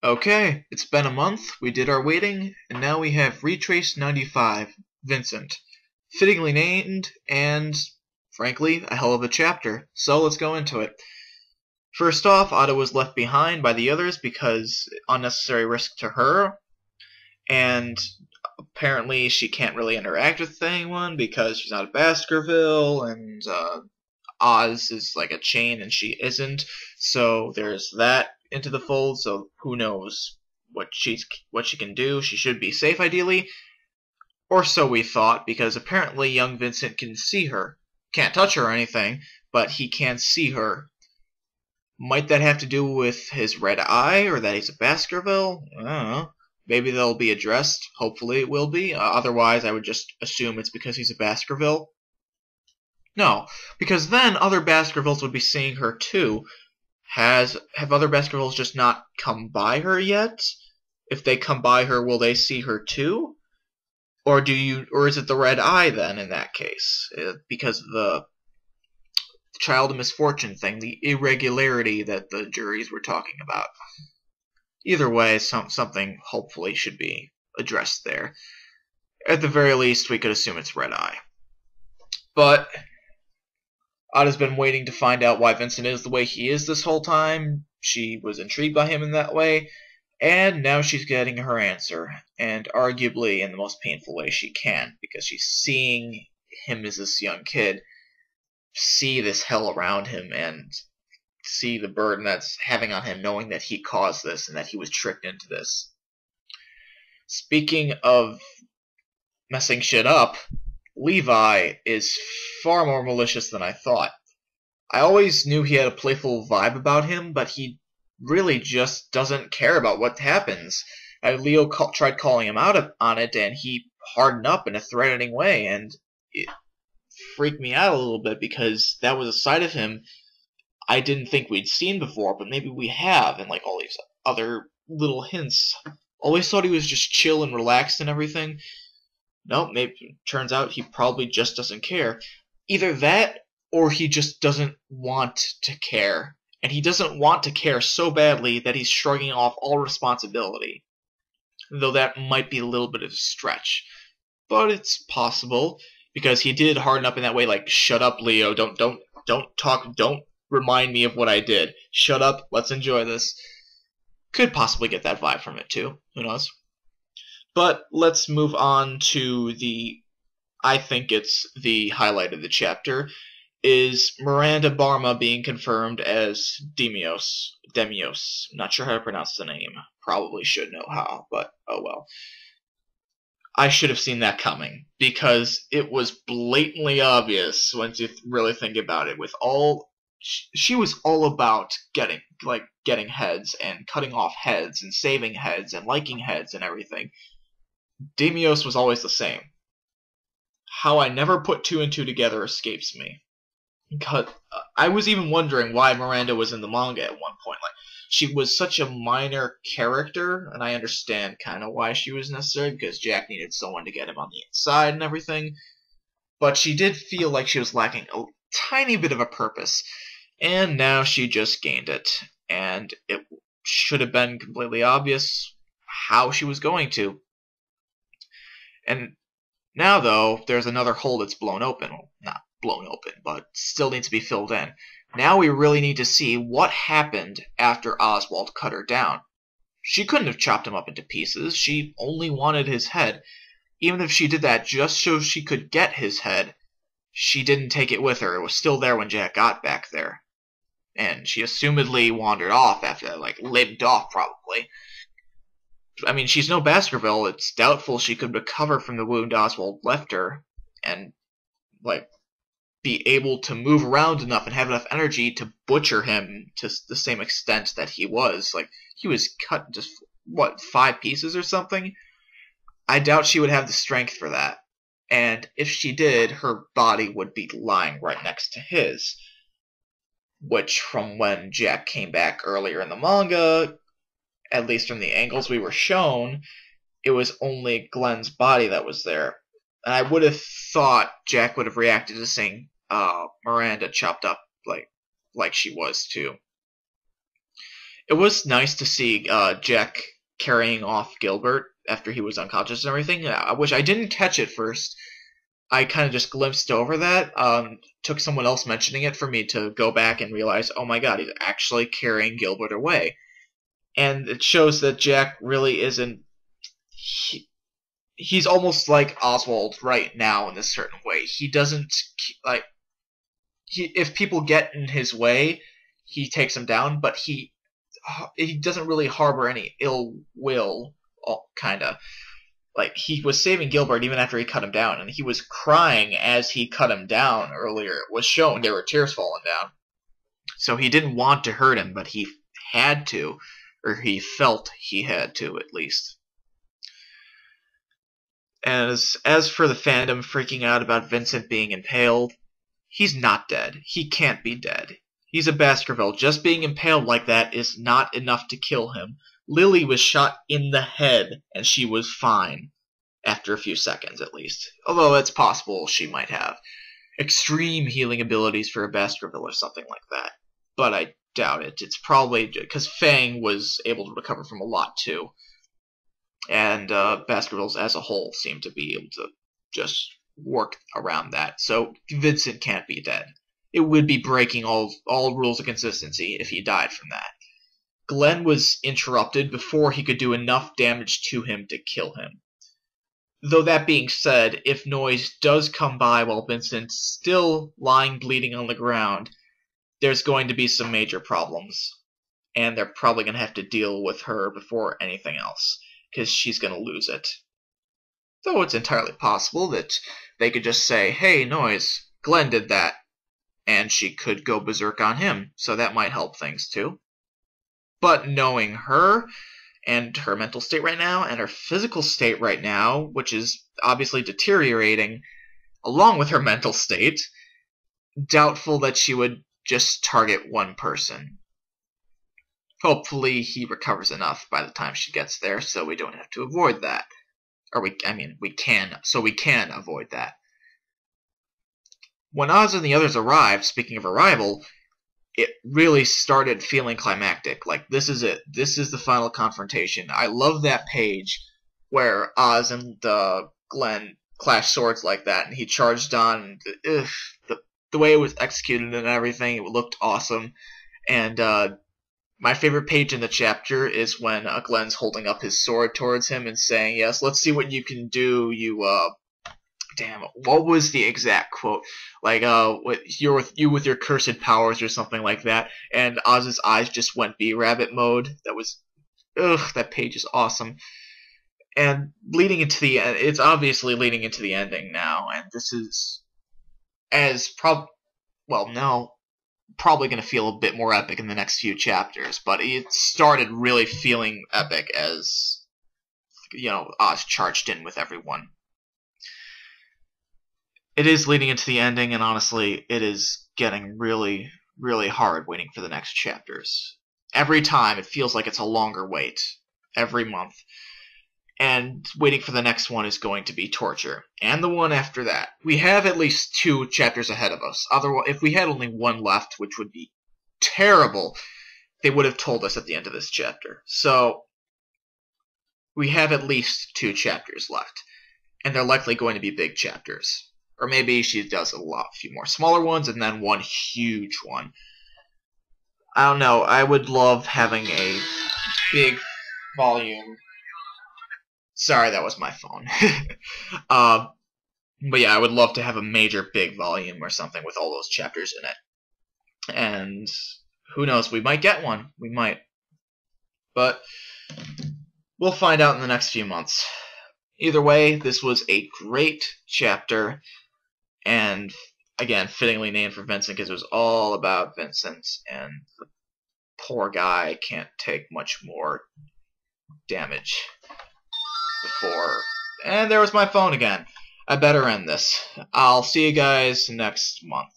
Okay, it's been a month, we did our waiting, and now we have Retrace 95, Vincent. Fittingly named, and, frankly, a hell of a chapter, so let's go into it. First off, Ada was left behind by the others because unnecessary risk to her, and apparently she can't really interact with anyone because she's not a Baskerville, and Oz is like a chain and she isn't, so there's that into the fold, so who knows what she can do. She should be safe ideally, or so we thought, because apparently young Vincent can see her. Can't touch her or anything, but he can see her. Might that have to do with his red eye, or that he's a Baskerville? I don't know. Maybe they'll be addressed. Hopefully it will be. Otherwise, I would just assume it's because he's a Baskerville. No, because then other Baskervilles would be seeing her too. Have other Baskervilles just not come by her yet? If they come by her, will they see her too? Or is it the red eye then in that case? Because of the child of misfortune thing, the irregularity that the juries were talking about. Either way, something hopefully should be addressed there. At the very least, we could assume it's red eye. But Ada's been waiting to find out why Vincent is the way he is this whole time. She was intrigued by him in that way, and now she's getting her answer, and arguably in the most painful way she can, because she's seeing him as this young kid, see this hell around him, and see the burden that's having on him, knowing that he caused this and that he was tricked into this. Speaking of messing shit up, Levi is far more malicious than I thought. I always knew he had a playful vibe about him, but he really just doesn't care about what happens. Leo tried calling him out on it, and he hardened up in a threatening way, and it freaked me out a little bit because that was a side of him I didn't think we'd seen before, but maybe we have, and like all these other little hints. Always thought he was just chill and relaxed and everything. Nope, maybe turns out he probably just doesn't care. Either that, or he just doesn't want to care. And he doesn't want to care so badly that he's shrugging off all responsibility. Though that might be a little bit of a stretch. But it's possible, because he did harden up in that way, like, shut up, Leo, don't talk, don't remind me of what I did. Shut up, let's enjoy this. Could possibly get that vibe from it too, who knows. But let's move on to I think it's the highlight of the chapter, is Miranda Barma being confirmed as Demios. Not sure how to pronounce the name. Probably should know how, but oh well. I should have seen that coming, because it was blatantly obvious once you really think about it. She was all about getting heads, and cutting off heads, and saving heads, and liking heads, and everything. Demios was always the same. How I never put two and two together escapes me. Because I was even wondering why Miranda was in the manga at one point. Like, she was such a minor character, and I understand kind of why she was necessary, because Jack needed someone to get him on the inside and everything. But she did feel like she was lacking a tiny bit of a purpose, and now she just gained it. And it should have been completely obvious how she was going to. And now, though, there's another hole that's blown open. Well, not blown open, but still needs to be filled in. Now we really need to see what happened after Oswald cut her down. She couldn't have chopped him up into pieces. She only wanted his head. Even if she did that just so she could get his head, she didn't take it with her. It was still there when Jack got back there. And she assumedly wandered off after that, like, limped off, probably. I mean, she's no Baskerville. It's doubtful she could recover from the wound Oswald left her and, like, be able to move around enough and have enough energy to butcher him to the same extent that he was. Like, he was cut just, 5 pieces or something? I doubt she would have the strength for that. And if she did, her body would be lying right next to his. Which, from when Jack came back earlier in the manga, at least from the angles we were shown, it was only Glenn's body that was there. And I would have thought Jack would have reacted to seeing Miranda chopped up like she was too. It was nice to see Jack carrying off Gilbert after he was unconscious and everything, which I didn't catch at first. I kind of just glimpsed over that. Took someone else mentioning it for me to go back and realize, oh my god, he's actually carrying Gilbert away. And it shows that Jack really isn't... He's almost like Oswald right now in a certain way. He doesn't... if people get in his way, he takes them down, but he doesn't really harbor any ill will, kinda. Like, he was saving Gilbert even after he cut him down, and he was crying as he cut him down earlier. It was shown there were tears falling down. So he didn't want to hurt him, but he had to, or he felt he had to, at least. As for the fandom freaking out about Vincent being impaled, he's not dead. He can't be dead. He's a Baskerville. Just being impaled like that is not enough to kill him. Lily was shot in the head, and she was fine. After a few seconds, at least. Although it's possible she might have extreme healing abilities for a Baskerville or something like that. But I doubt it. It's probably because Fang was able to recover from a lot, too. And Baskervilles as a whole seem to be able to just work around that. So Vincent can't be dead. It would be breaking all rules of consistency if he died from that. Glenn was interrupted before he could do enough damage to him to kill him. Though that being said, if Noise does come by while Vincent's still lying bleeding on the ground, there's going to be some major problems. And they're probably going to have to deal with her before anything else, because she's going to lose it. Though it's entirely possible that they could just say, hey, Noise, Glenn did that, and she could go berserk on him, so that might help things too. But knowing her, and her mental state right now, and her physical state right now, which is obviously deteriorating, along with her mental state, doubtful that she would just target one person. Hopefully he recovers enough by the time she gets there, so we don't have to avoid that. Or we can avoid that. When Oz and the others arrived, speaking of arrival, it really started feeling climactic. Like, this is it. This is the final confrontation. I love that page where Oz and Glenn clashed swords like that, and he charged on. The way it was executed and everything, it looked awesome. And my favorite page in the chapter is when Glenn's holding up his sword towards him and saying, yes, let's see what you can do, damn, what was the exact quote? Like, you're with your cursed powers or something like that. And Oz's eyes just went B-rabbit mode. That was, that page is awesome. And leading into the end, it's obviously leading into the ending now. And this is probably going to feel a bit more epic in the next few chapters. But it started really feeling epic as, Oz charged in with everyone. It is leading into the ending, and honestly, it is getting really, really hard waiting for the next chapters. Every time, it feels like it's a longer wait. Every month. And waiting for the next one is going to be torture. And the one after that. We have at least 2 chapters ahead of us. Otherwise, if we had only one left, which would be terrible, they would have told us at the end of this chapter. So, we have at least 2 chapters left. And they're likely going to be big chapters. Or maybe she does a few more smaller ones, and then one huge one. I don't know. I would love having a big volume. Sorry, that was my phone. But yeah, I would love to have a major big volume or something with all those chapters in it. And who knows? We might get one. We might. But we'll find out in the next few months. Either way, this was a great chapter. And, again, fittingly named for Vincent because it was all about Vincent. And the poor guy can't take much more damage before. And there was my phone again. I better end this. I'll see you guys next month.